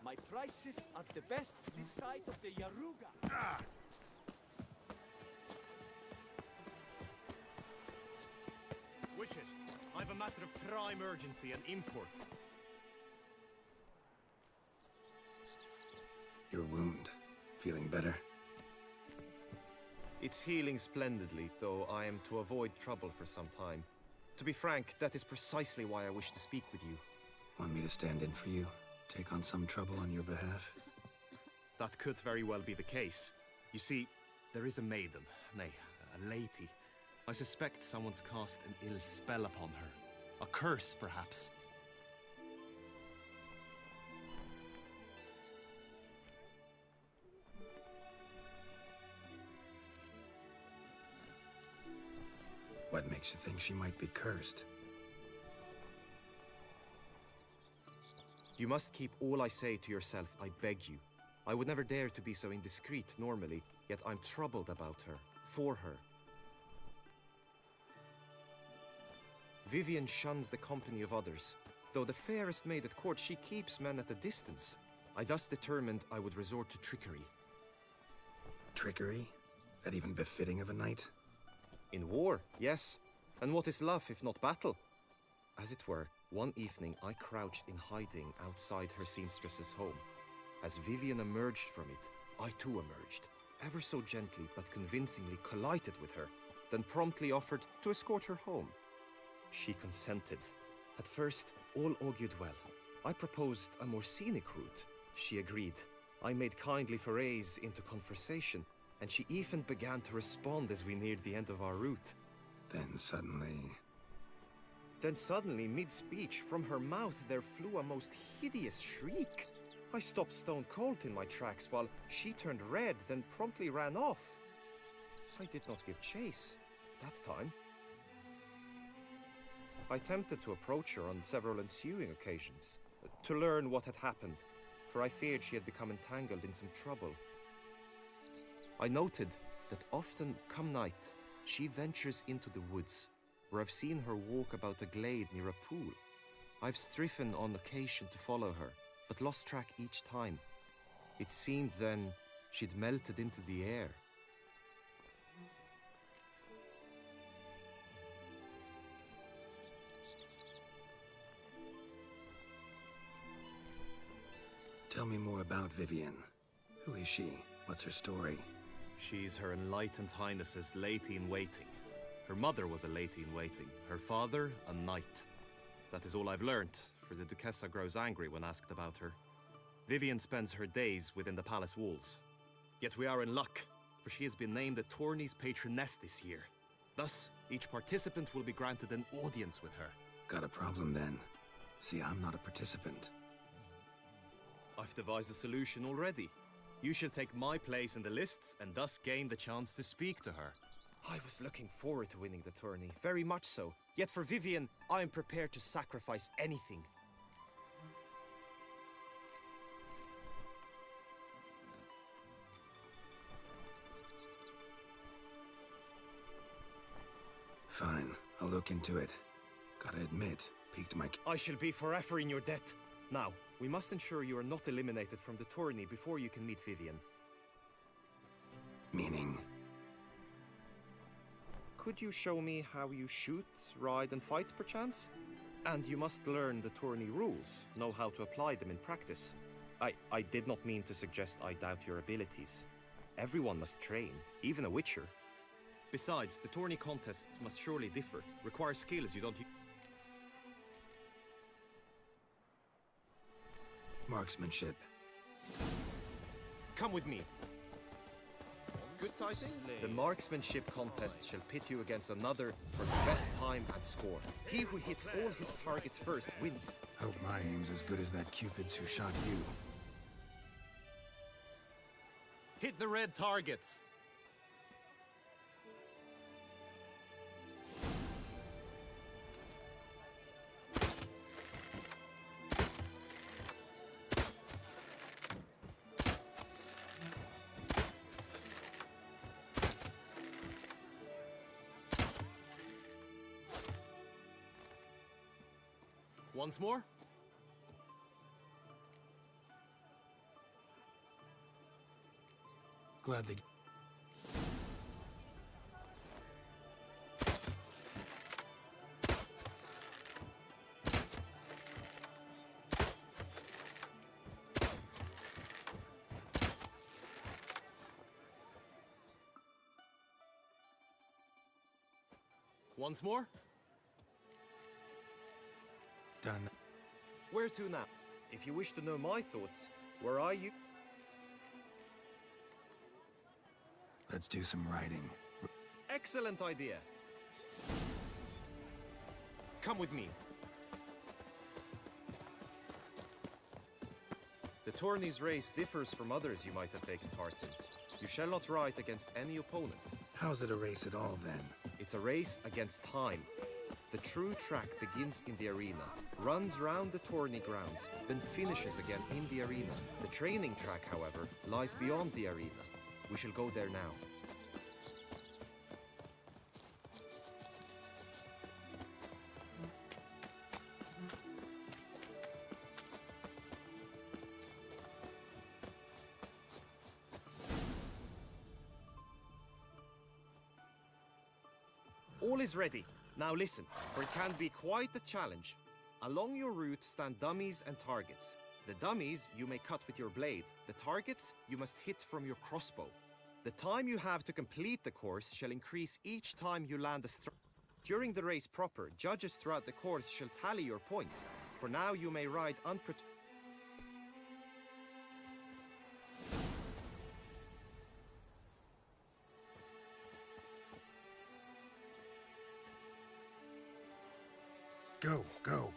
My prices are the best this side of the Yaruga. Witcher, I've a matter of prime urgency and import. Your wound. Feeling better? It's healing splendidly, though I am to avoid trouble for some time. To be frank, that is precisely why I wish to speak with you. Want me to stand in for you? Take on some trouble on your behalf? That could very well be the case. You see, there is a maiden, nay, a lady. I suspect someone's cast an ill spell upon her. A curse, perhaps. What makes you think she might be cursed? You must keep all I say to yourself, I beg you. I would never dare to be so indiscreet normally, yet I'm troubled about her, for her. Vivienne shuns the company of others. Though the fairest maid at court, she keeps men at a distance. I thus determined I would resort to trickery. Trickery? That even befitting of a knight? In war, yes. And what is love if not battle? As it were, one evening I crouched in hiding outside her seamstress's home. As Vivienne emerged from it, I too emerged, ever so gently but convincingly collided with her, then promptly offered to escort her home. She consented. At first, all augured well. I proposed a more scenic route. She agreed. I made kindly forays into conversation, and she even began to respond as we neared the end of our route. Then suddenly, mid-speech, from her mouth there flew a most hideous shriek. I stopped stone cold in my tracks while she turned red, then promptly ran off. I did not give chase, that time. I attempted to approach her on several ensuing occasions, to learn what had happened, for I feared she had become entangled in some trouble. I noted that often, come night, she ventures into the woods, where I've seen her walk about a glade near a pool. I've striven on occasion to follow her, but lost track each time. It seemed then she'd melted into the air. Tell me more about Vivienne. Who is she? What's her story? She's Her Enlightened Highness's lady-in-waiting. Her mother was a lady-in-waiting, her father a knight. That is all I've learned, for the Duchessa grows angry when asked about her. Vivienne spends her days within the palace walls. Yet we are in luck, for she has been named the tourney's patroness this year. Thus, each participant will be granted an audience with her. Got a problem then. See, I'm not a participant. I've devised a solution already. You shall take my place in the lists and thus gain the chance to speak to her. I was looking forward to winning the tourney, very much so. Yet for Vivienne, I am prepared to sacrifice anything. Fine, I'll look into it. Gotta admit, piqued my... I shall be forever in your debt. Now, we must ensure you are not eliminated from the tourney before you can meet Vivienne. Meaning? Could you show me how you shoot, ride and fight, perchance? And you must learn the tourney rules, know how to apply them in practice. I did not mean to suggest I doubt your abilities. Everyone must train, even a witcher. Besides, the tourney contests must surely differ, require skills you don't... Marksmanship. Come with me. Good tidings? The marksmanship contest shall pit you against another for the best time and score. He who hits all his targets first wins. Hope my aim's as good as that Cupid's who shot you. Hit the red targets. Once more. Gladly. Once more? Done. Where to now? If you wish to know my thoughts, where are you? Let's do some riding. Excellent idea. Come with me. The tourney's race differs from others you might have taken part in. You shall not ride against any opponent. How's it a race at all, then? It's a race against time. The true track begins in the arena, runs round the tourney grounds, then finishes again in the arena. The training track, however, lies beyond the arena. We shall go there now. All is ready. Now listen, for it can be quite the challenge. Along your route stand dummies and targets. The dummies you may cut with your blade. The targets you must hit from your crossbow. The time you have to complete the course shall increase each time you land a strike. During the race proper, judges throughout the course shall tally your points. For now you may ride unprotected. Go, go.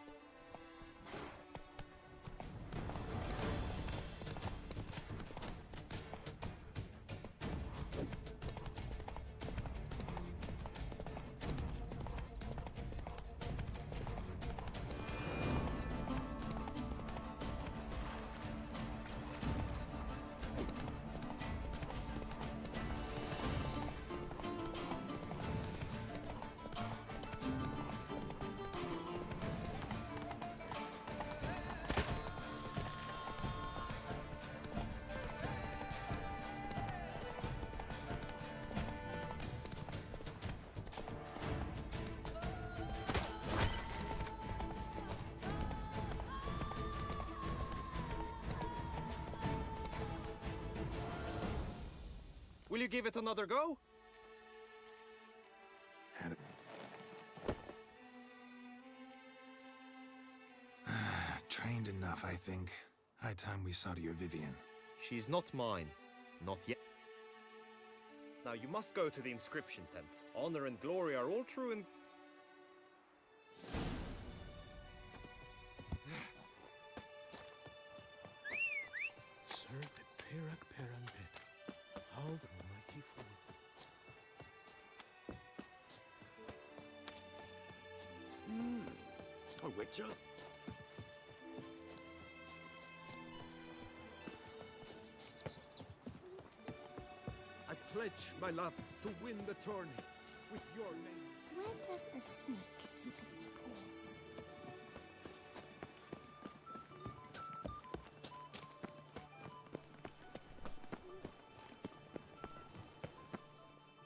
Will you give it another go? Had it. Trained enough, I think. High time we saw to your Vivienne. She's not mine. Not yet. Now you must go to the inscription tent. Honor and glory are all true and... Serve the Pirak Perundet. How the mighty fool. A witcher? I pledge my love to win the tourney with your name. Where does a snake keep its paws?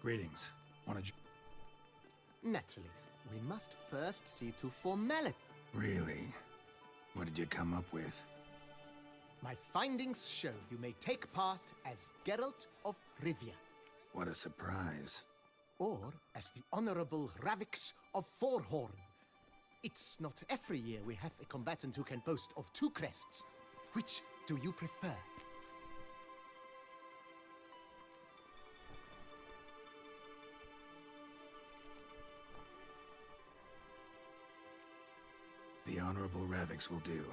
Greetings. Wanna Naturally, we must first see to formality. Really? What did you come up with? My findings show you may take part as Geralt of Rivia, What a surprise. or as the Honorable Ravix of Forhorn. It's not every year we have a combatant who can boast of two crests. Which do you prefer? The Honorable Ravix will do.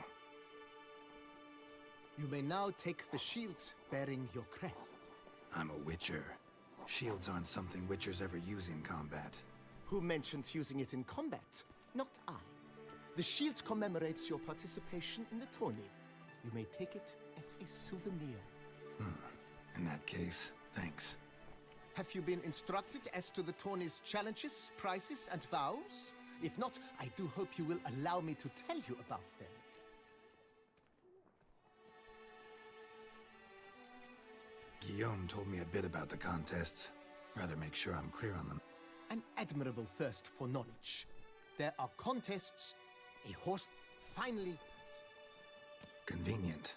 You may now take the shields bearing your crest. I'm a witcher. Shields aren't something witchers ever use in combat. Who mentioned using it in combat? Not I. The shield commemorates your participation in the tourney. You may take it as a souvenir. In that case, thanks. Have you been instructed as to the tourney's challenges, prizes, and vows? If not, I do hope you will allow me to tell you about them. Guillaume told me a bit about the contests. Rather make sure I'm clear on them. An admirable thirst for knowledge. There are contests, a horse, finally... Convenient.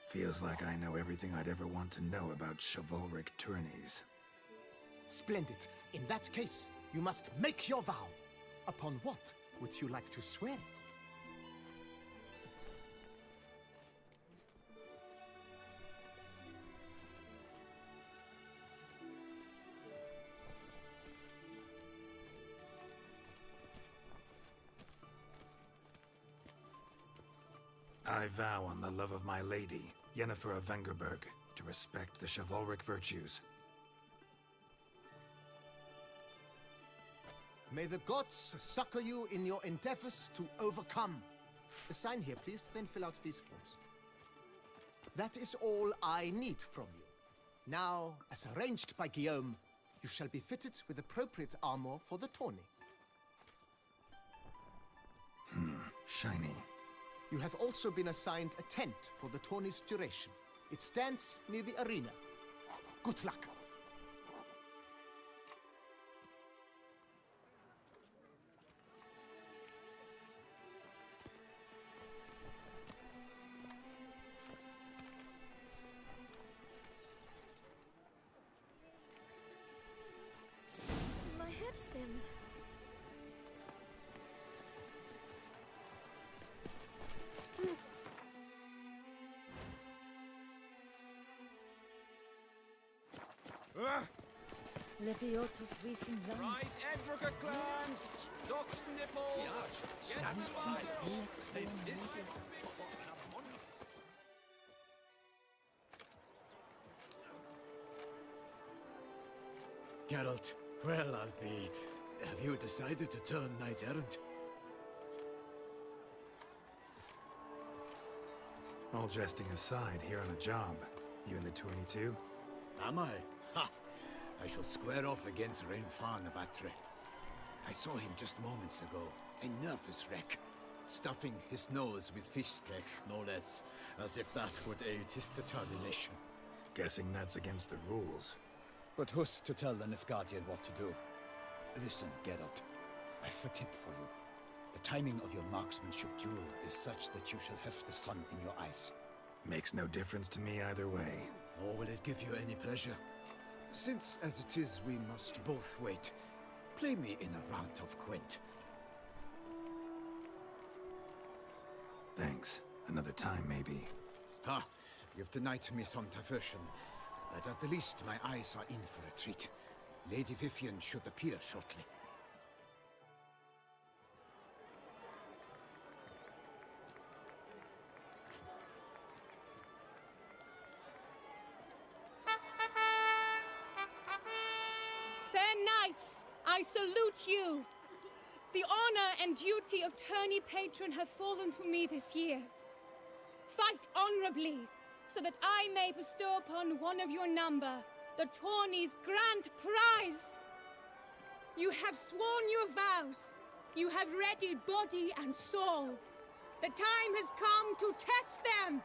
Feels like I know everything I'd ever want to know about chivalric tourneys. Splendid. In that case, you must make your vow. Upon what would you like to swear it? I vow on the love of my lady, Yennefer of Vengerberg, to respect the chivalric virtues. May the gods succor you in your endeavors to overcome. Sign here, please, then fill out these forms. That is all I need from you. Now, as arranged by Guillaume, you shall be fitted with appropriate armor for the tourney. Shiny. You have also been assigned a tent for the tourney's duration. It stands near the arena. Good luck. My head spins. Lepiotus racing Right, lungs. Edrica clans, ducks nipples. That's why. Geralt, well, I'll be... Have you decided to turn knight-errant? All jesting aside, here on a job. You in the tourney too? Am I? Ha! I shall square off against Renfan of Atre. I saw him just moments ago. A nervous wreck. Stuffing his nose with fish steak, no less. As if that would aid his determination. Guessing that's against the rules. But who's to tell the Nilfgaardian what to do? Listen, Geralt. I've a tip for you. The timing of your marksmanship duel is such that you shall have the sun in your eyes. Makes no difference to me either way. Nor will it give you any pleasure. Since, as it is, we must both wait, play me in a round of Gwent. Thanks. Another time, maybe. Ha! You've denied me some diversion, but at the least my eyes are in for a treat. Lady Vivienne should appear shortly. Fair knights, I salute you. The honor and duty of tourney patron have fallen to me this year. Fight honorably, so that I may bestow upon one of your number the tourney's grand prize. You have sworn your vows. You have readied body and soul. The time has come to test them.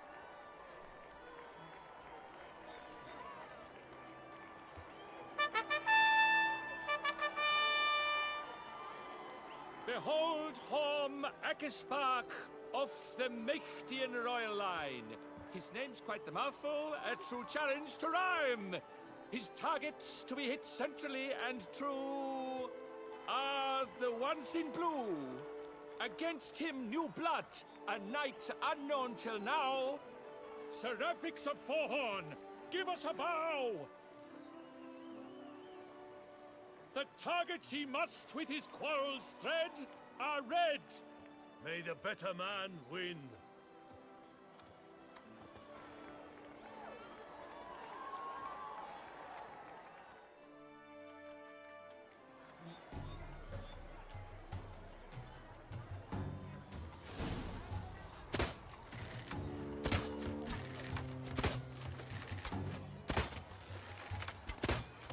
Behold Horm Akispark of the Mechtian royal line. His name's quite the mouthful, a true challenge to rhyme. His targets to be hit centrally and true are the ones in blue. Against him new blood, a knight unknown till now. Seraphix of Forhorn, give us a bow! The targets he must with his quarrels thread are red. May the better man win.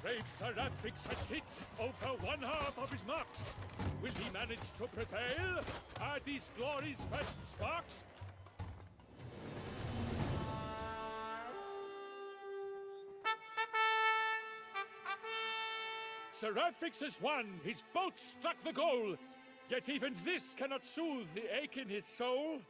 Brave Seraphix has hit over one half of his marks. Will he manage to prevail? Are these glories first sparks? Sir Ralphix has won! His bolt struck the goal! Yet even this cannot soothe the ache in his soul.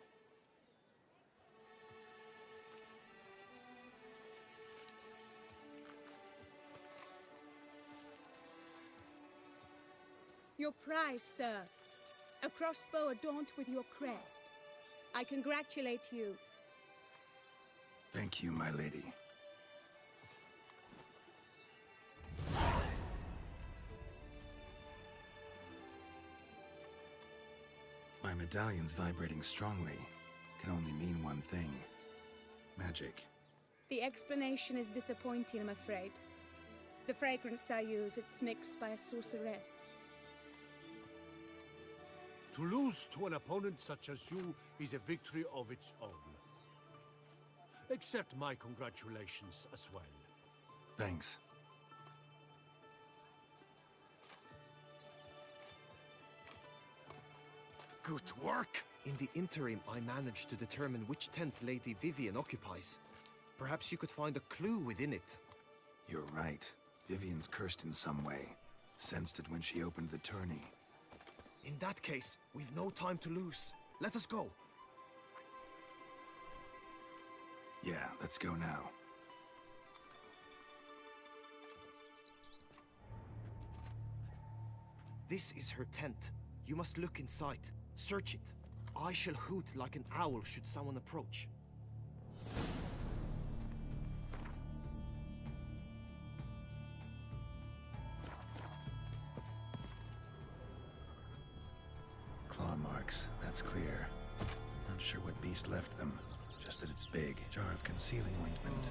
Your prize, sir. A crossbow adorned with your crest. I congratulate you. Thank you, my lady. My medallion's vibrating strongly. Can only mean one thing. Magic. The explanation is disappointing, I'm afraid. The fragrance I use, it's mixed by a sorceress. To lose to an opponent such as you is a victory of its own. Accept my congratulations as well. Thanks. Good work! In the interim, I managed to determine which tent Lady Vivienne occupies. Perhaps you could find a clue within it. You're right. Vivienne's cursed in some way. Sensed it when she opened the tourney. In that case, we've no time to lose. Let us go. Yeah, let's go now. This is her tent. You must look inside. Search it. I shall hoot like an owl should someone approach. Claw marks, that's clear. Not sure what beast left them. Just that it's big. Jar of concealing ointment.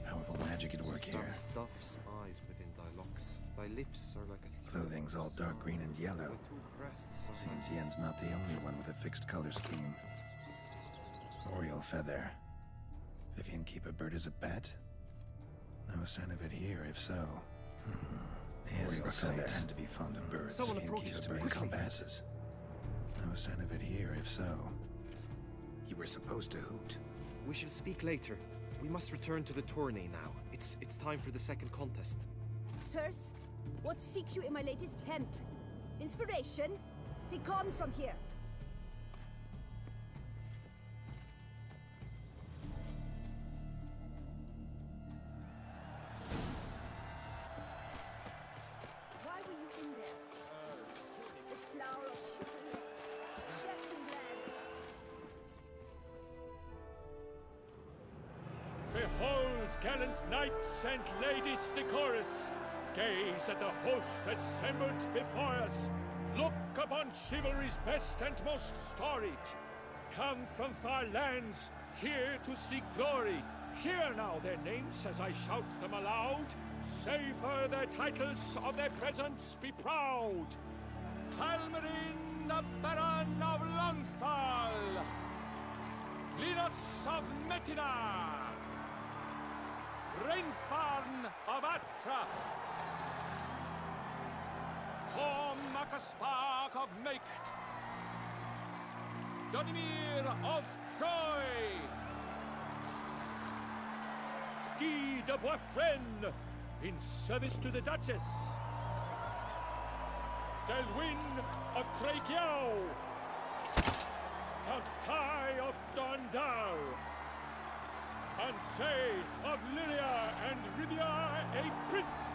How will magic at work here? Stuff's eyes within thy locks. Thy lips are like a... Clothing's all dark green and yellow. Thy two breasts are Seems Yen's not the only one with a fixed color scheme. Oriole feather. Vivienne keep a bird as a pet? No sign of it here, if so. Oriole feather tend to be fond of birds. Someone Vivienne approaches keeps a bird quickly. passes. No sign of it here, if so. You were supposed to hoot. We shall speak later. We must return to the tourney now. It's time for the second contest. Sirs, what seek you in my lady's tent? Inspiration? Be gone from here. Why were you in there? The flower of chivalry. Stretching lads. Behold, gallant knights and ladies decorous! Gaze at the host assembled before us! Look upon chivalry's best and most storied! Come from far lands, here to seek glory! Hear now their names as I shout them aloud! Savor their titles, of their presence be proud! Halmarin, the Baron of Lonfall! Linus of Metina! Reinfarn of Atra! Horm Makaspark of Meikt! Donimir of Troy! Guy de Boisfren, in service to the Duchess! Delwyn of Craigiau! Count Tai of Dondal! Ansay of Lyria and Rivia a prince!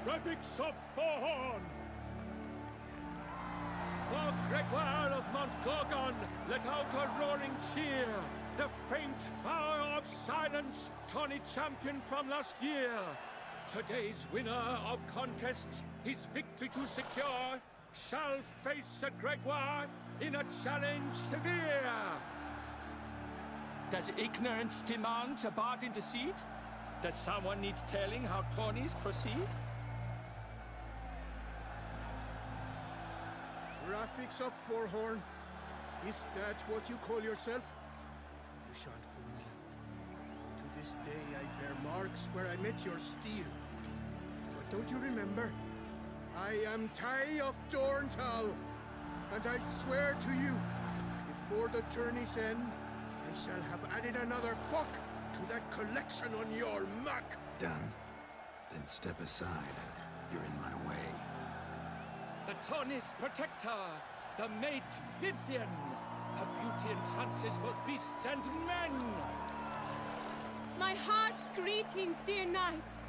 Ralphix of Forhorn! For Gregoire of Montgorgon, let out a roaring cheer! The faint fire of silence, tawny champion from last year! Today's winner of contests, his victory to secure, shall face Sir Gregoire in a challenge severe! Does ignorance demand a bard intercede? Does someone need telling how tourneys proceed? Ralphix of Forhorn, is that what you call yourself? You shan't fool me. To this day I bear marks where I met your steel. But don't you remember? I am Tai of Dorntal, and I swear to you, before the tourney's end, I shall have added another book to that collection on your map. Done. Then step aside. You're in my way. The Tawny's protector, the maid Vivienne. Her beauty entrances both beasts and men. My heart's greetings, dear knights.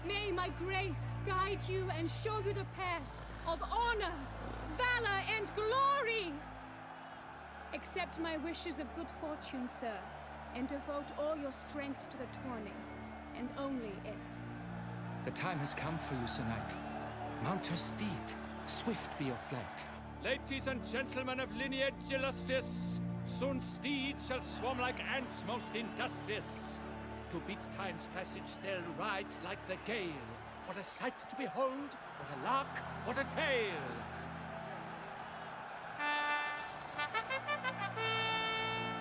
May my grace guide you and show you the path of honor, valor, and glory. Accept my wishes of good fortune, sir, and devote all your strength to the tourney, and only it. The time has come for you, Sir Knight. Mount your steed. Swift be your flight. Ladies and gentlemen of lineage illustrious, soon steeds shall swarm like ants most industrious. To beat time's passage, they'll ride like the gale. What a sight to behold! What a lark! What a tale!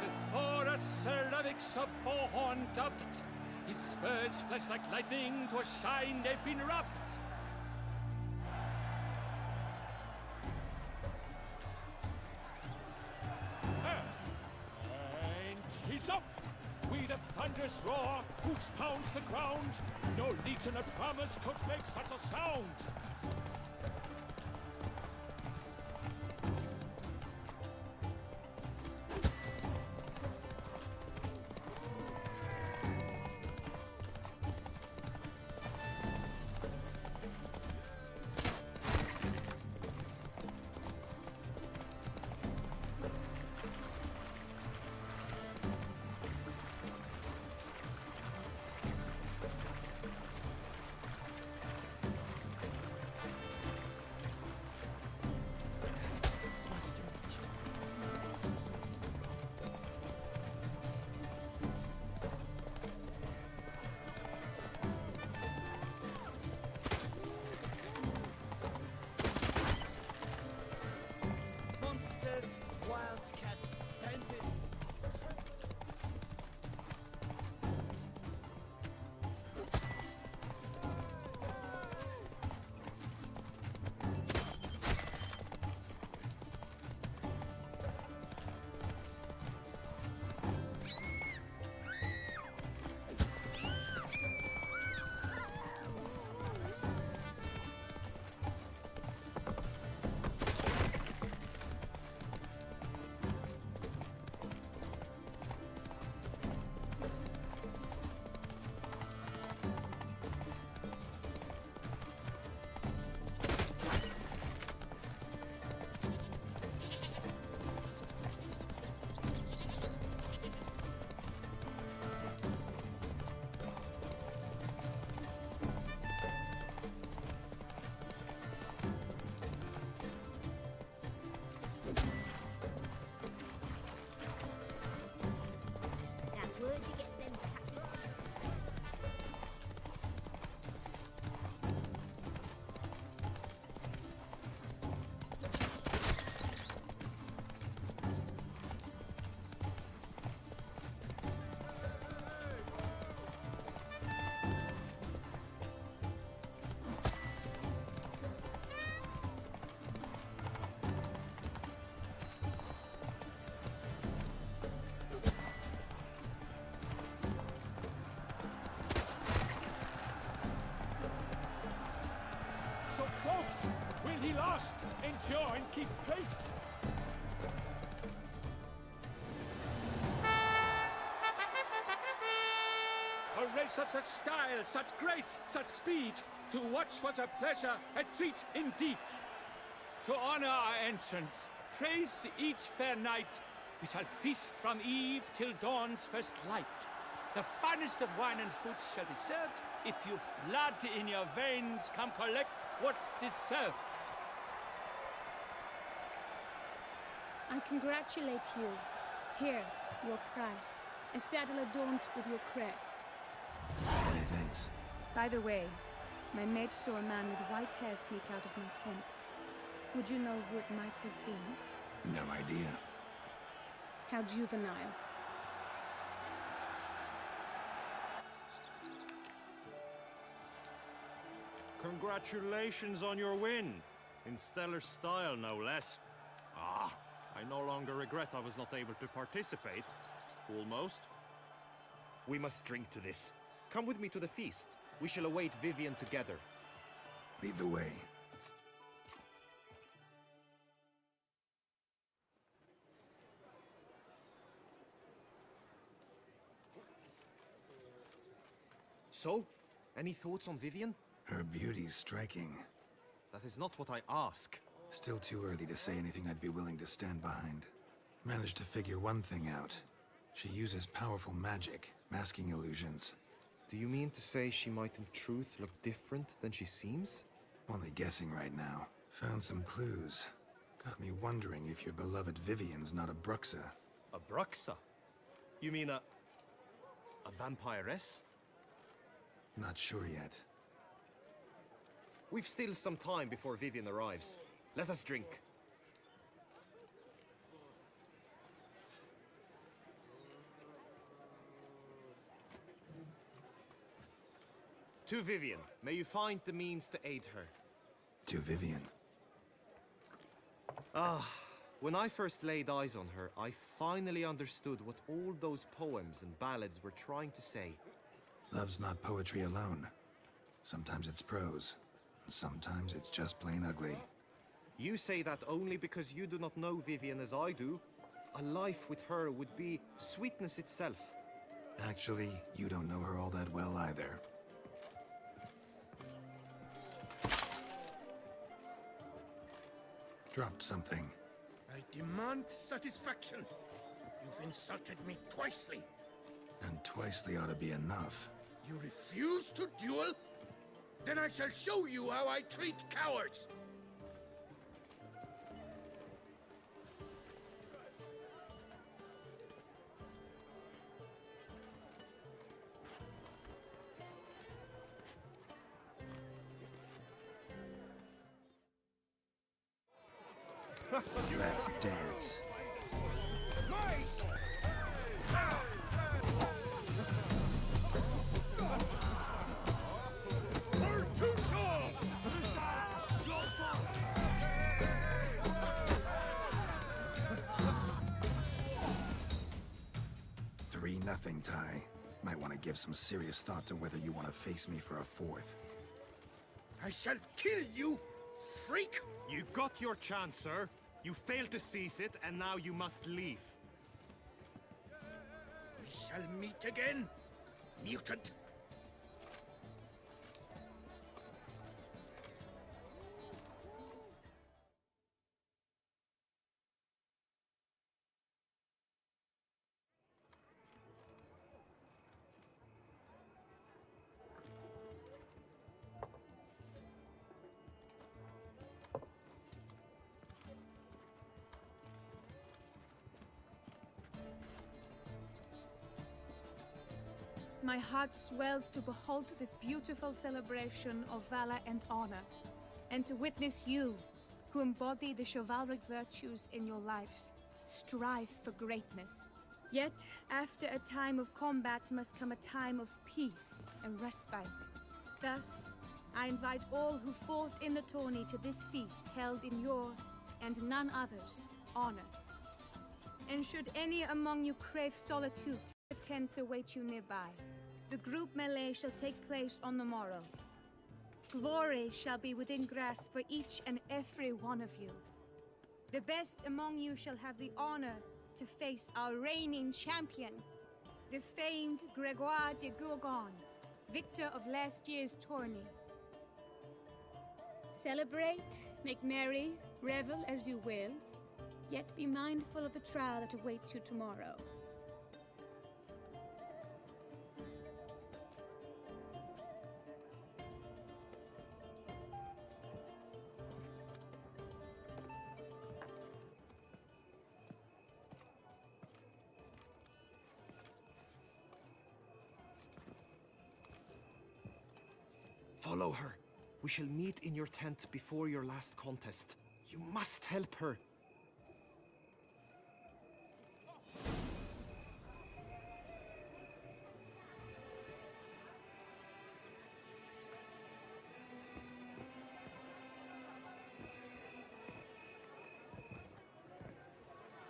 Before us, Sir Ravix of Four-Horn dubbed, his spurs flash like lightning, to a shine they've been rubbed. And he's up! With a thunderous roar, hoofs pounds the ground. No legion of drummers could make such a sound. Close! Will he last? Endure and keep pace! A race of such style, such grace, such speed, to watch was a pleasure, a treat indeed. To honor our entrance, praise each fair knight, we shall feast from eve till dawn's first light. The finest of wine and food shall be served. If you've blood in your veins, come collect what's deserved. I congratulate you. Here, your prize. A saddle adorned with your crest. Many thanks. By the way, my maid saw a man with white hair sneak out of my tent. Would you know who it might have been? No idea. How juvenile. Congratulations on your win. In stellar style, no less. Ah, I no longer regret I was not able to participate. Almost. We must drink to this. Come with me to the feast. We shall await Vivienne together. Lead the way. So, any thoughts on Vivienne? Her beauty's striking. That is not what I ask. Still too early to say anything I'd be willing to stand behind. Managed to figure one thing out. She uses powerful magic, masking illusions. Do you mean to say she might in truth look different than she seems? Only guessing right now. Found some clues. Got me wondering if your beloved Vivienne's not a Bruxa. A Bruxa? You mean a vampiress? Not sure yet. We've still some time before Vivienne arrives. Let us drink. To Vivienne, may you find the means to aid her. To Vivienne. When I first laid eyes on her, I finally understood what all those poems and ballads were trying to say. Love's not poetry alone. Sometimes it's prose, and sometimes it's just plain ugly. You say that only because you do not know Vivienne as I do. A life with her would be sweetness itself. Actually, you don't know her all that well either. Dropped something. I demand satisfaction. You've insulted me twicely. And twicely ought to be enough. You refuse to duel? Then I shall show you how I treat cowards! Let's dance. For Toussaint! 3-0, Ty. Might want to give some serious thought to whether you want to face me for a fourth. I shall kill you, freak! You got your chance, sir. You failed to seize it, and now you must leave. We shall meet again, mutant. My heart swells to behold this beautiful celebration of valor and honor, and to witness you, who embody the chivalric virtues in your lives, strive for greatness. Yet, after a time of combat must come a time of peace and respite. Thus, I invite all who fought in the tourney to this feast held in your, and none other's, honor. And should any among you crave solitude, tents await you nearby. The group melee shall take place on the morrow. Glory shall be within grasp for each and every one of you. The best among you shall have the honor to face our reigning champion, the famed Gregoire de Gourgon, victor of last year's tourney. Celebrate, make merry, revel as you will, yet be mindful of the trial that awaits you tomorrow. Follow her. We shall meet in your tent before your last contest. You must help her.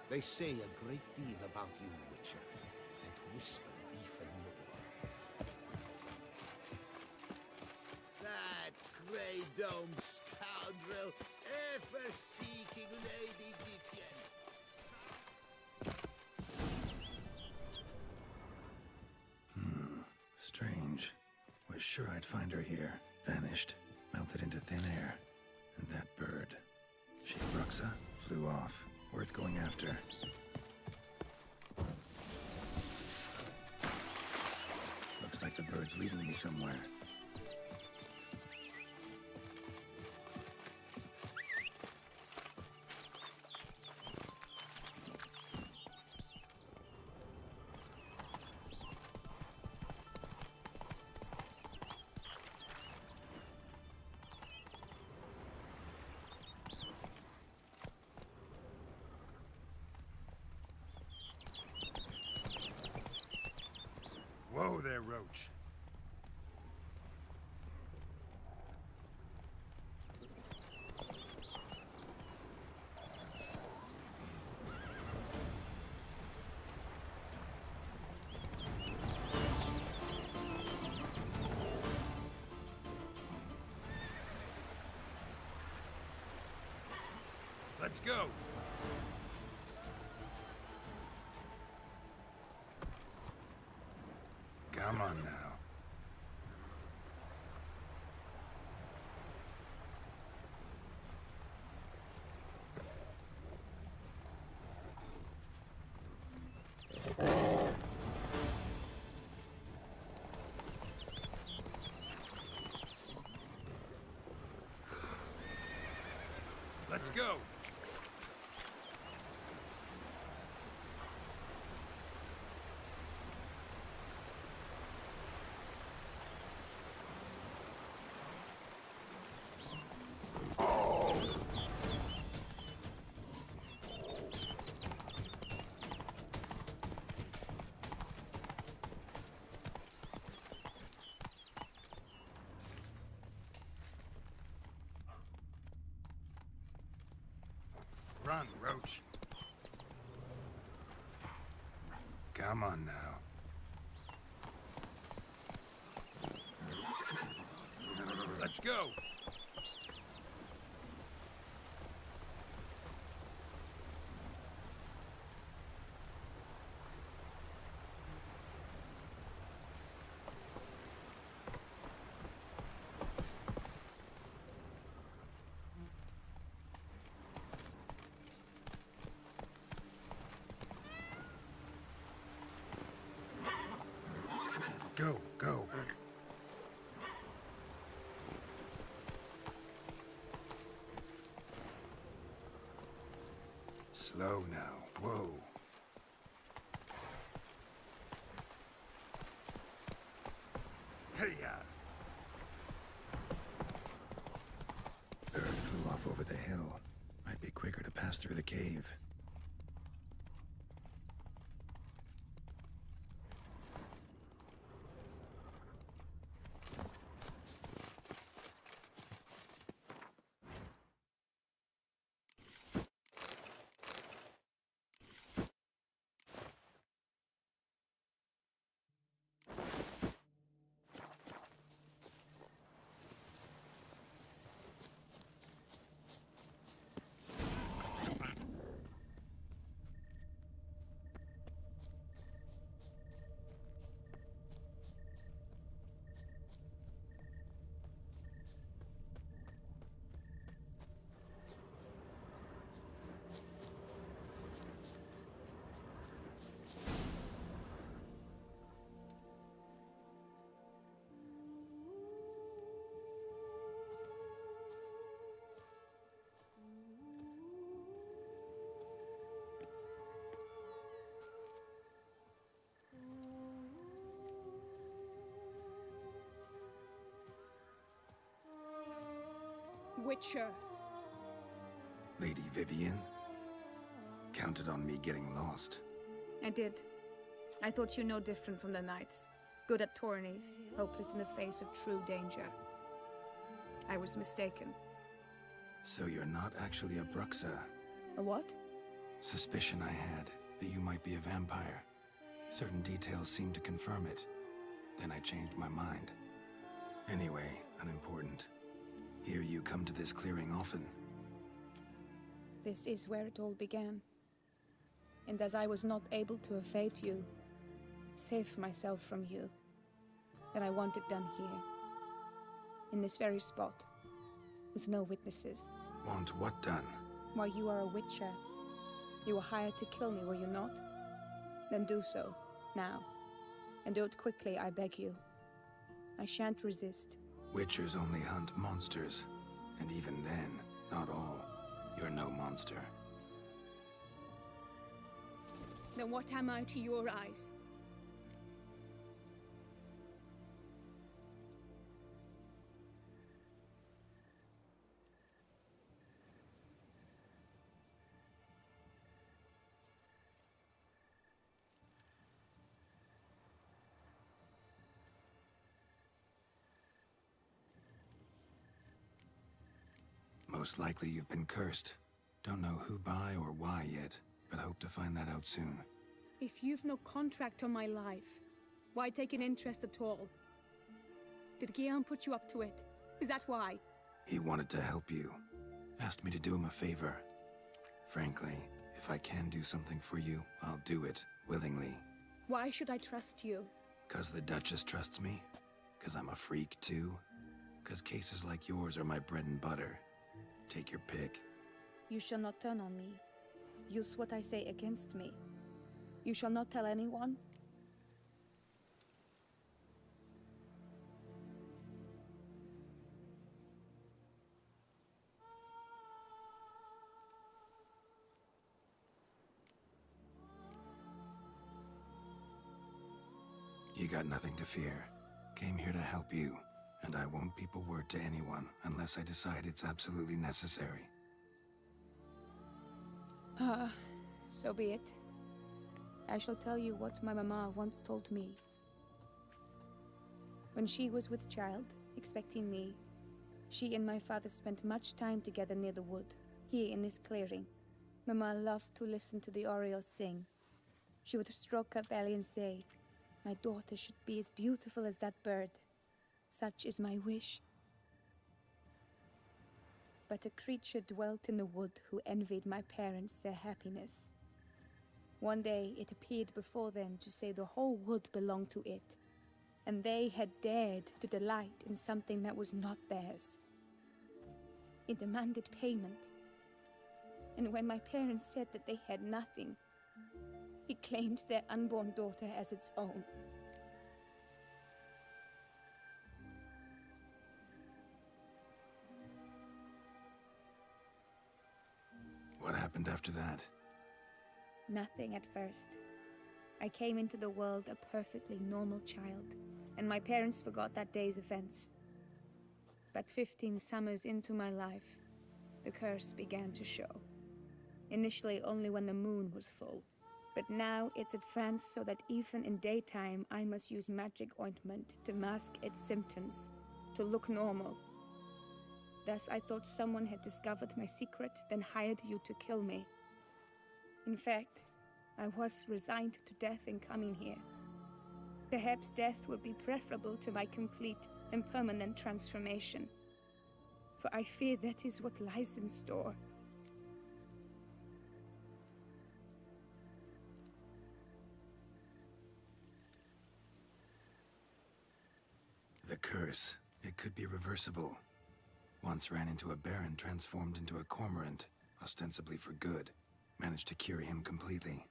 They say a great deal about you, Witcher, and whisper even more. Grey Dome scoundrel, ever seeking Lady Vivienne. Strange. Was sure I'd find her here. Vanished. Melted into thin air. And that bird. She Bruxa flew off. Worth going after. Looks like the bird's leading me somewhere. Whoa there, Roach. Let's go. Come on now. Let's go. Run, Roach. Come on now. Let's go. Go, go. Slow now. Whoa. Hey-ya. Bird flew off over the hill. Might be quicker to pass through the cave. Witcher. Lady Vivienne? Counted on me getting lost. I did. I thought you no different from the knights. Good at tourneys, hopeless in the face of true danger. I was mistaken. So you're not actually a Bruxa? A what? Suspicion I had, that you might be a vampire. Certain details seemed to confirm it. Then I changed my mind. Anyway, unimportant. Hear you come to this clearing often. This is where it all began. And as I was not able to evade you, save myself from you, then I want it done here. In this very spot, with no witnesses. Want what done? Why, you are a witcher. You were hired to kill me, were you not? Then do so, now. And do it quickly, I beg you. I shan't resist. Witchers only hunt monsters. And even then, not all. You're no monster. Then what am I to your eyes? Most likely you've been cursed. Don't know who by or why yet, but hope to find that out soon. If you've no contract on my life, why take an interest at all? Did Guillaume put you up to it? Is that why? He wanted to help you. Asked me to do him a favor. Frankly, if I can do something for you, I'll do it, willingly. Why should I trust you? 'Cause the Duchess trusts me? 'Cause I'm a freak, too? 'Cause cases like yours are my bread and butter. Take your pick. You shall not turn on me. Use what I say against me. You shall not tell anyone? You got nothing to fear. Came here to help you, and I won't peep a word to anyone unless I decide it's absolutely necessary. So be it. I shall tell you what my mama once told me. When she was with child, expecting me, she and my father spent much time together near the wood, here in this clearing. Mama loved to listen to the orioles sing. She would stroke her belly and say, "My daughter should be as beautiful as that bird. Such is my wish." But a creature dwelt in the wood who envied my parents their happiness. One day it appeared before them to say the whole wood belonged to it, and they had dared to delight in something that was not theirs. It demanded payment, and when my parents said that they had nothing, it claimed their unborn daughter as its own. What happened after that? Nothing at first. I came into the world a perfectly normal child, and my parents forgot that day's events. But 15 summers into my life, the curse began to show. Initially only when the moon was full, but now it's advanced so that even in daytime I must use magic ointment to mask its symptoms, to look normal. Thus I thought someone had discovered my secret, then hired you to kill me. In fact, I was resigned to death in coming here. Perhaps death would be preferable to my complete and permanent transformation. For I fear that is what lies in store. The curse. It could be reversible. Once ran into a baron transformed into a cormorant, ostensibly for good. Managed to cure him completely.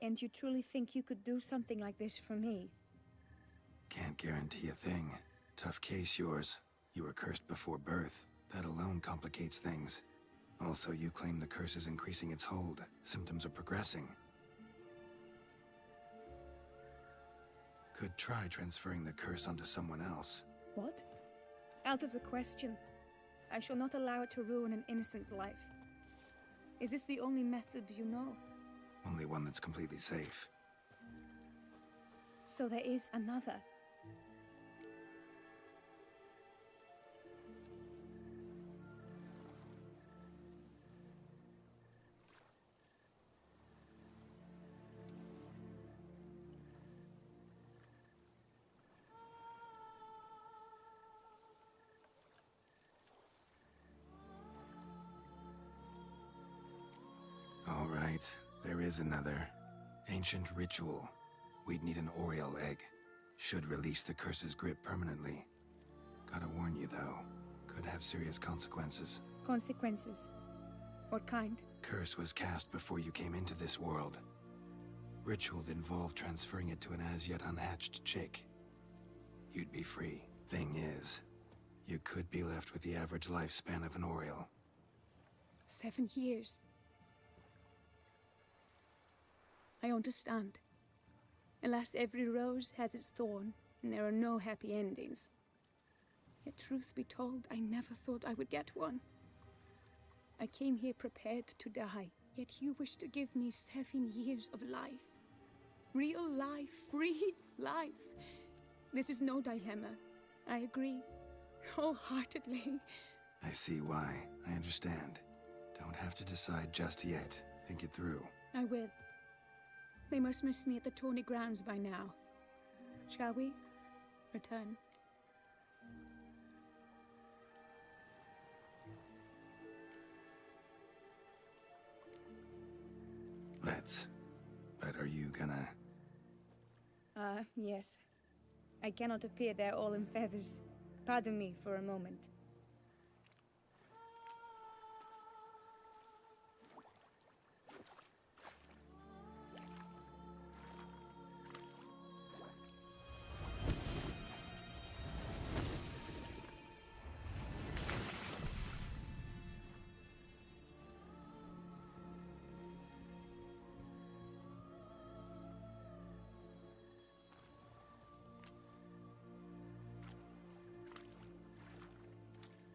And you truly think you could do something like this for me? Can't guarantee a thing. Tough case, yours. You were cursed before birth. That alone complicates things. Also, you claim the curse is increasing its hold. Symptoms are progressing. Could try transferring the curse onto someone else. What? Out of the question. I shall not allow it to ruin an innocent's life. Is this the only method you know? Only one that's completely safe. So there is another. right. There is another. Ancient ritual. We'd need an Oriole egg. Should release the curse's grip permanently. Gotta warn you, though. Could have serious consequences. Consequences? What kind? Curse was cast before you came into this world. Ritual involved transferring it to an as-yet unhatched chick. You'd be free. Thing is, you could be left with the average lifespan of an Oriole. 7 years. I understand. Alas, every rose has its thorn, and there are no happy endings. Yet truth be told, I never thought I would get one. I came here prepared to die, yet you wish to give me 7 years of life. Real life, free life. This is no dilemma. I agree, wholeheartedly. I see why. I understand. Don't have to decide just yet. Think it through. I will. They must miss me at the Tawny grounds by now. Shall we return? Let's. But are you gonna... Yes. I cannot appear there all in feathers. Pardon me for a moment.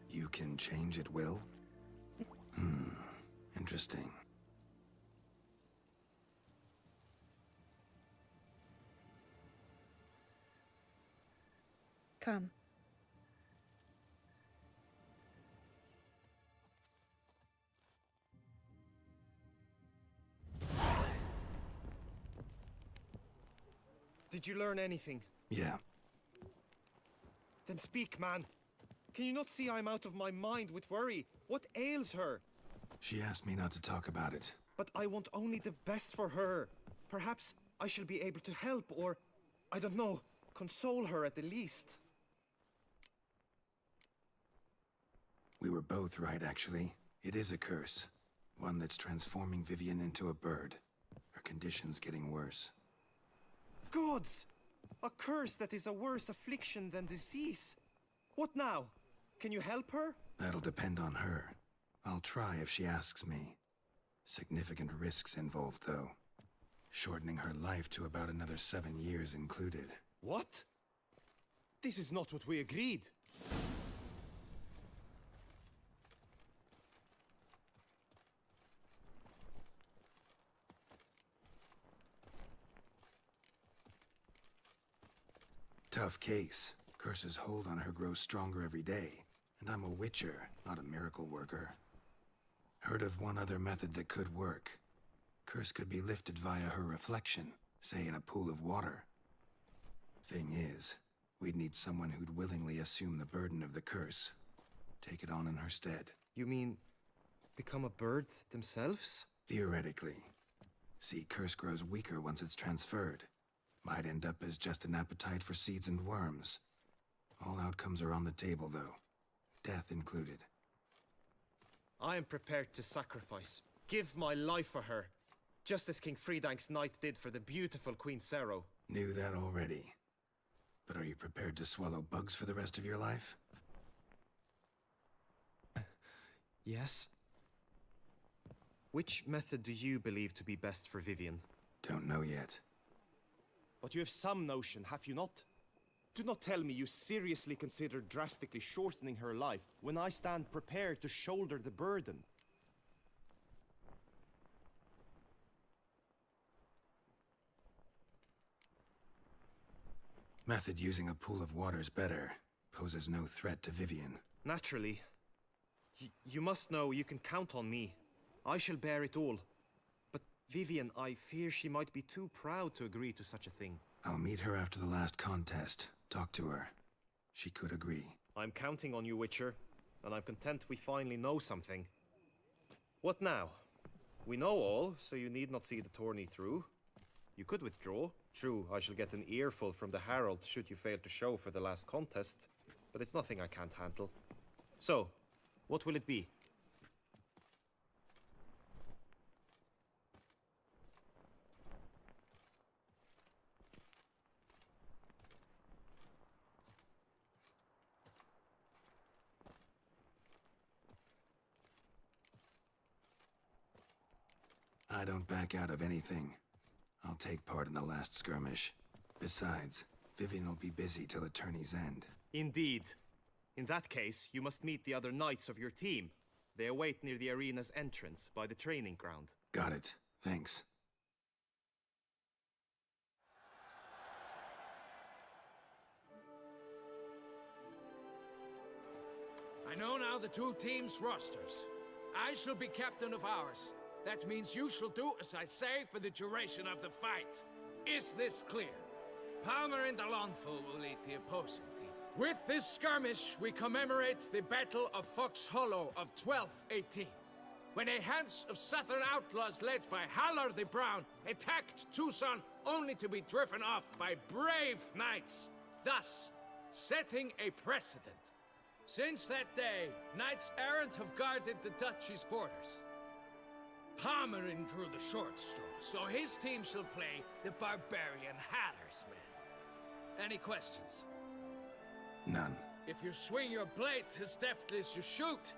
You can change at will? Interesting. Come. Did you learn anything? Yeah. Then speak, man. Can you not see I'm out of my mind with worry? What ails her? She asked me not to talk about it. But I want only the best for her. Perhaps I shall be able to help or, I don't know, console her at the least. We were both right, actually. It is a curse. One that's transforming Vivienne into a bird. Her condition's getting worse. Gods! A curse that is a worse affliction than disease. What now? Can you help her? That'll depend on her. I'll try if she asks me. Significant risks involved, though. Shortening her life to about another 7 years included. What? This is not what we agreed. Tough case. Curse's hold on her grows stronger every day. And I'm a witcher, not a miracle worker. Heard of one other method that could work. Curse could be lifted via her reflection, say in a pool of water. Thing is, we'd need someone who'd willingly assume the burden of the curse. Take it on in her stead. You mean, become a bird themselves? Theoretically. See, curse grows weaker once it's transferred. Might end up as just an appetite for seeds and worms. All outcomes are on the table, though. Death included. I am prepared to sacrifice. Give my life for her. Just as King Fridank's knight did for the beautiful Queen Sero. Knew that already. But are you prepared to swallow bugs for the rest of your life? Yes. Which method do you believe to be best for Vivienne? Don't know yet. But you have some notion, have you not? Do not tell me you seriously consider drastically shortening her life when I stand prepared to shoulder the burden. Method using a pool of water's better. Poses no threat to Vivienne. Naturally. You must know you can count on me. I shall bear it all. But Vivienne, I fear she might be too proud to agree to such a thing. I'll meet her after the last contest. Talk to her. She could agree. I'm counting on you, Witcher. And I'm content we finally know something. What now? We know all, so you need not see the tourney through. You could withdraw. True, I shall get an earful from the Herald should you fail to show for the last contest, but it's nothing I can't handle. So, what will it be? I don't back out of anything. I'll take part in the last skirmish. Besides, Vivienne will be busy till the tourney's end. Indeed. In that case, you must meet the other knights of your team. They await near the arena's entrance, by the training ground. Got it. Thanks. I know now the two teams' rosters. I shall be captain of ours. That means you shall do as I say for the duration of the fight. Is this clear? Palmer and Alonfo will lead the opposing team. With this skirmish, we commemorate the Battle of Fox Hollow of 1218, when a hands of southern outlaws led by Halar the Brown attacked Toussaint only to be driven off by brave knights, thus setting a precedent. Since that day, knights errant have guarded the duchy's borders. Palmerin drew the short straw, so his team shall play the barbarian Hatter's men. Any questions? None. If you swing your blade as deftly as you shoot,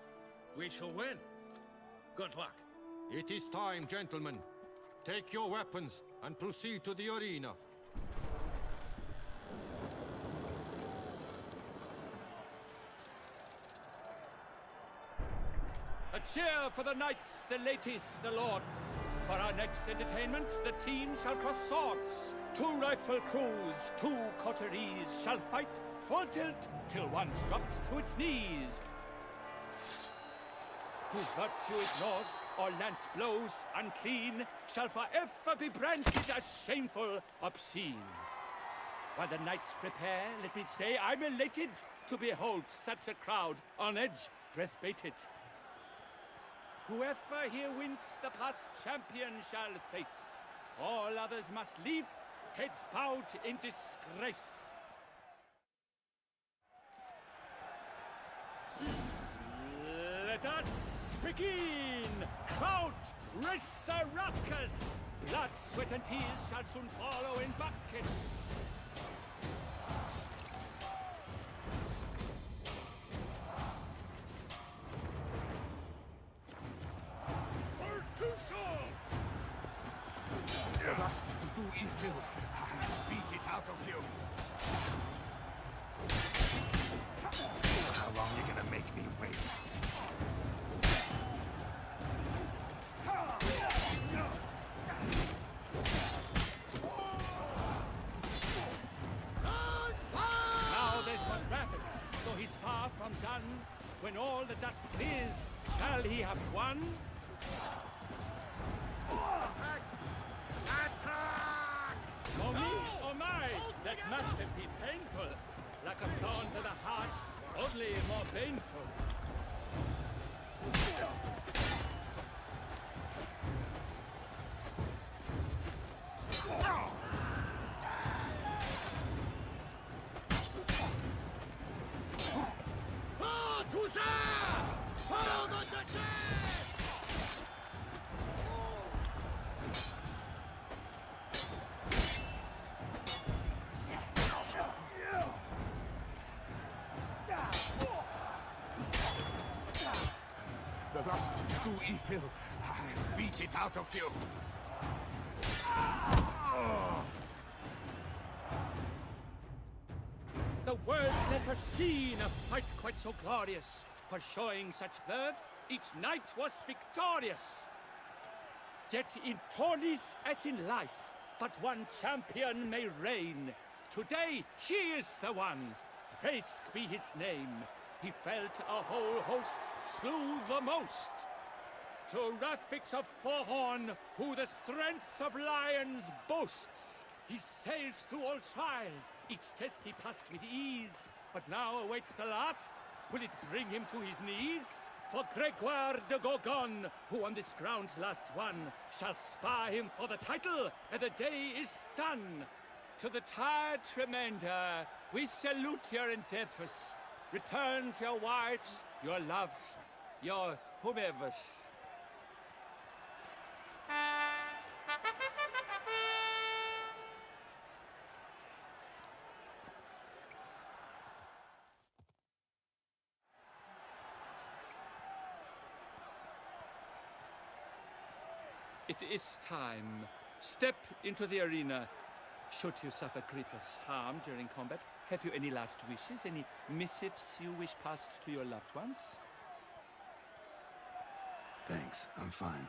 we shall win. Good luck. It is time, gentlemen. Take your weapons and proceed to the arena. A cheer for the knights, the ladies, the lords. For our next entertainment, the team shall cross swords. 2 rifle crews, 2 coteries shall fight full tilt till one's dropped to its knees. Who virtue ignores or lance blows unclean shall forever be branded as shameful, obscene. While the knights prepare, let me say I'm elated to behold such a crowd on edge, breath-baited. Whoever here wins the past champion shall face. All others must leave, heads bowed in disgrace. Let us begin! Crowd, race a ruckus! Blood, sweat and tears shall soon follow in buckets. The lust to do evil, I beat it out of you. How long you gonna make me wait? Now there's what rapids, though he's far from done. When all the dust clears, shall he have won? Attack! Oh me, oh my! That must have been painful. Like a thorn to the heart, only more painful. Oh, Toussaint! Follow the Duchess! The lust to do evil, I beat it out of you. The world's never seen a fight quite so glorious. For showing such verve, each knight was victorious. Yet in tourneys as in life, but one champion may reign. Today, he is the one. Praised be his name. He felt a whole host, slew the most. To Rafix of Forhorn, who the strength of lions boasts. He sailed through all trials, each test he passed with ease. But now awaits the last. Will it bring him to his knees? for Gregoire de Gorgon, who on this ground's last won, shall spar him for the title, and the day is done. To the tired remainder, we salute your endeavors. Return to your wives, your loves, your whomevers. It is time. Step into the arena. Should you suffer grievous harm during combat, have you any last wishes? Any missives you wish passed to your loved ones? Thanks, I'm fine.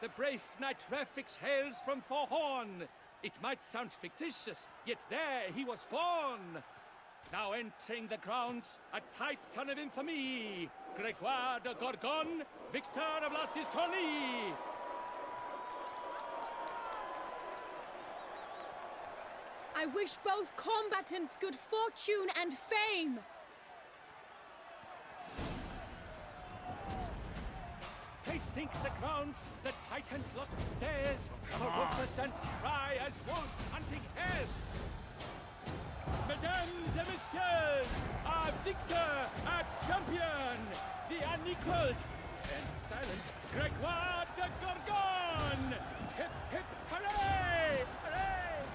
The brave knight Rafix hails from Forhorn. It might sound fictitious, yet there he was born. Now entering the grounds, a titan of infamy, Gregoire de Gorgon, victor of last year's tourney. I wish both combatants good fortune and fame. Pacing the grounds, the titans locked stairs, ferocious and spry as wolves hunting hares. Mesdames et messieurs, our victor, our champion, the unequaled and silent Gregoire de Gorgon! Hip, hip, hooray! Hooray!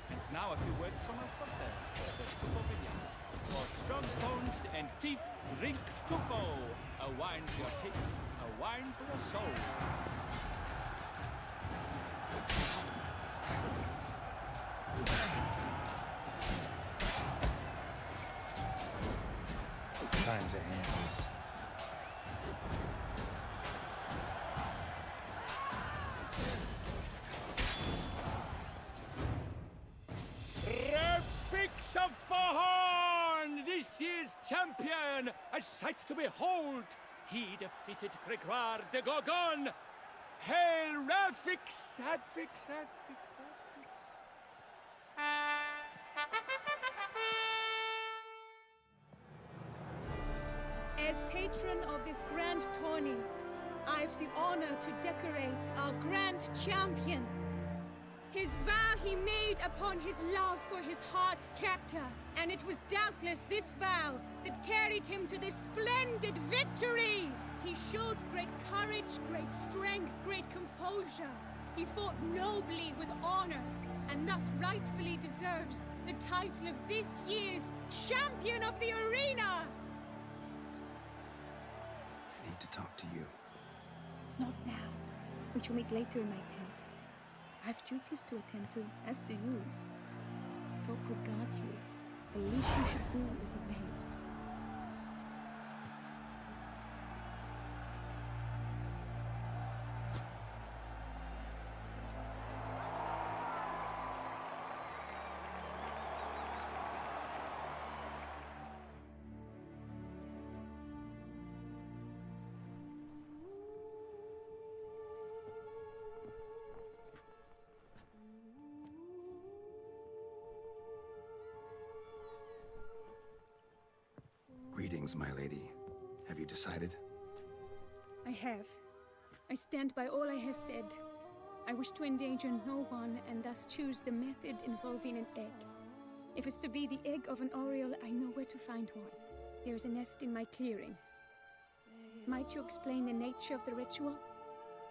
And now a few words from our sponsor, the Viviennes. For strong bones and teeth, drink Toussaint. A wine for your teeth, a wine for your soul. Time to end this. Rafix of Forhorn, this year's champion, a sight to behold. He defeated Gregoire de Gorgon. Hail Rafix, Rafix, Rafix, Rafix. As patron of this grand tourney, I've the honor to decorate our grand champion. His vow he made upon his love for his heart's captor, and it was doubtless this vow that carried him to this splendid victory. He showed great courage, great strength, great composure. He fought nobly with honor, and thus rightfully deserves the title of this year's Champion of the Arena! I need to talk to you. Not now. We shall meet later in my tent. I have duties to attend to, as do you. Folk regard you. The least you should do is wave. Greetings, my lady. Have you decided? I have. I stand by all I have said. I wish to endanger no one, and thus choose the method involving an egg. If it's to be the egg of an oriole, I know where to find one. There is a nest in my clearing. Might you explain the nature of the ritual?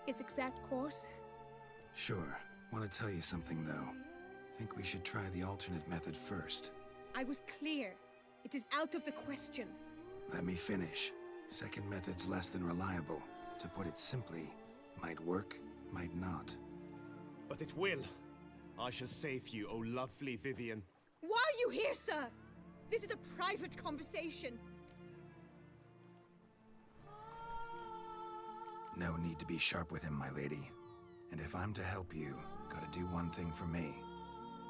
Its exact course? Sure. Want to tell you something, though. Think we should try the alternate method first. I was clear. It is out of the question. Let me finish. Second method's less than reliable. To put it simply, might work, might not. But it will. I shall save you, O lovely Vivienne. Why are you here, sir? This is a private conversation. No need to be sharp with him, my lady. And if I'm to help you, gotta do one thing for me.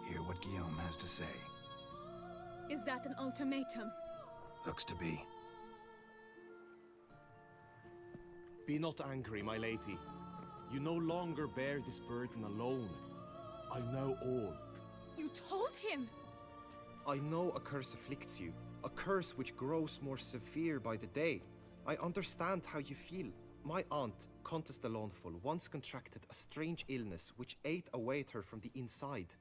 Hear what Guillaume has to say. Is that an ultimatum? Looks to be. Be not angry, my lady. You no longer bear this burden alone. I know all. You told him! I know a curse afflicts you, A curse which grows more severe by the day. I understand how you feel. My aunt, Countess de Lawnful, once contracted a strange illness which ate away at her from the inside.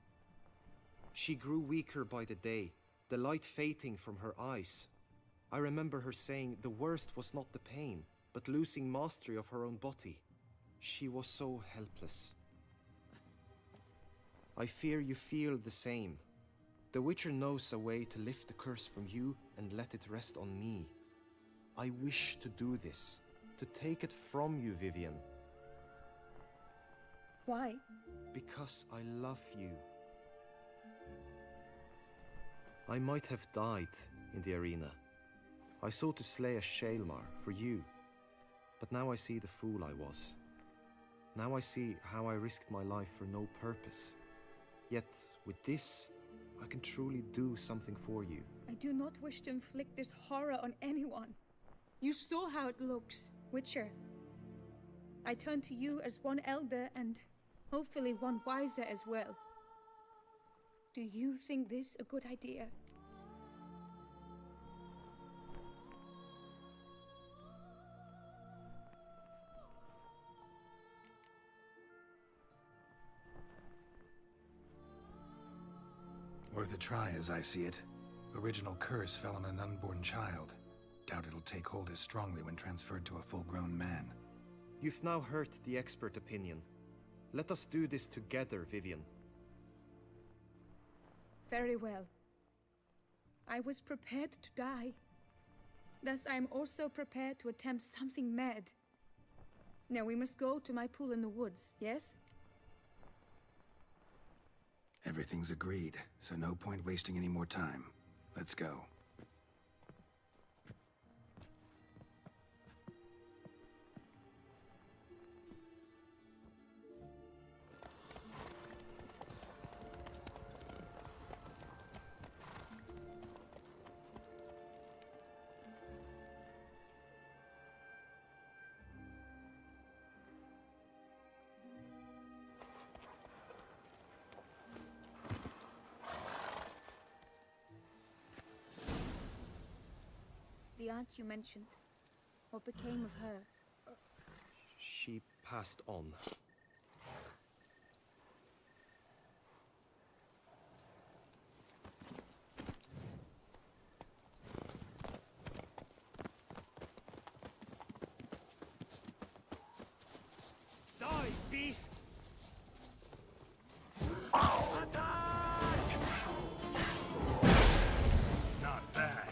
She grew weaker by the day, the light fading from her eyes. I remember her saying the worst was not the pain, but losing mastery of her own body. She was so helpless. I fear you feel the same. The Witcher knows a way to lift the curse from you and let it rest on me. I wish to do this, to take it from you, Vivienne. Why? Because I love you. I might have died in the arena. I sought to slay a Shaelmar for you, but now I see the fool I was. Now I see how I risked my life for no purpose. Yet, with this, I can truly do something for you. I do not wish to inflict this horror on anyone. You saw how it looks, Witcher. I turn to you as one elder and hopefully one wiser as well. Do you think this a good idea? Worth a try, as I see it. Original curse fell on an unborn child. Doubt it'll take hold as strongly when transferred to a full-grown man. You've now heard the expert opinion. Let us do this together, Vivienne. Very well. I was prepared to die. Thus I am also prepared to attempt something mad. Now we must go to my pool in the woods, yes? Everything's agreed, so no point wasting any more time. Let's go. The aunt you mentioned. What became of her? She passed on. Die, beast! Not bad.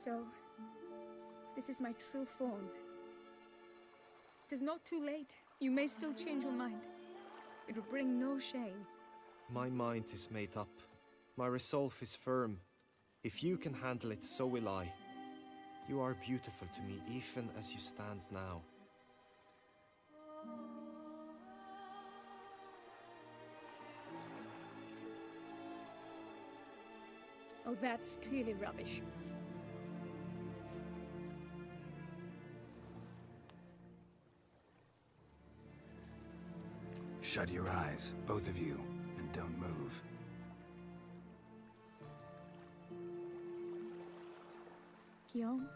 So, this is my true form. It is not too late. You may still change your mind. It will bring no shame. My mind is made up. My resolve is firm. If you can handle it, so will I. You are beautiful to me, even as you stand now. Oh, that's clearly rubbish. Shut your eyes, both of you, and don't move. Guillaume?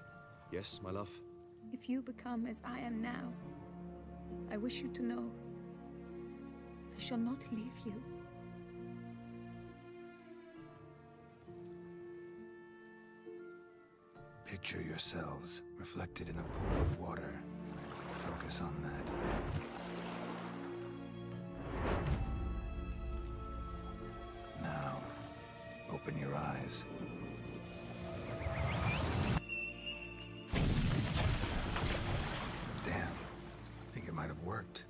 Yes, my love? If you become as I am now, I wish you to know I shall not leave you. Picture yourselves reflected in a pool of water. Focus on that. Now, open your eyes. might have worked.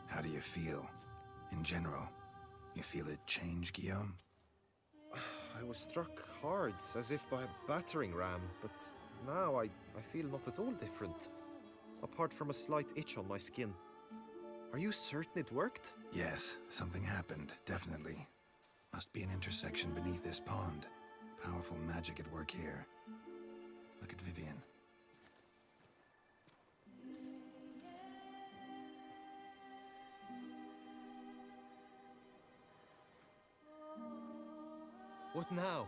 How do you feel, in general? You feel it change, Guillaume? I was struck hard, as if by a battering ram, but now I feel not at all different. Apart from a slight itch on my skin. Are you certain it worked? Yes, something happened, definitely. Must be an intersection beneath this pond. Powerful magic at work here. Look at Vivienne. What now?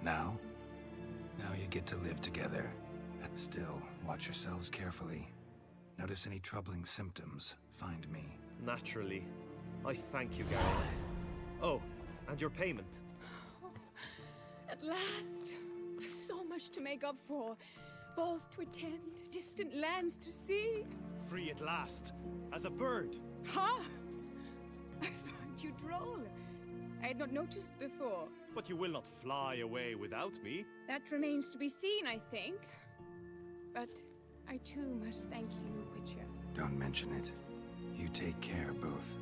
Now? Now you get to live together. Still, watch yourselves carefully. Notice any troubling symptoms, find me. Naturally. I thank you, Garrett. Oh, and your payment. At last! I've so much to make up for. Balls to attend, distant lands to see. Free at last, as a bird. Ha! I find you droll. I had not noticed before. But you will not fly away without me. That remains to be seen, I think. But I too must thank you, Witcher. Don't mention it. You take care, both.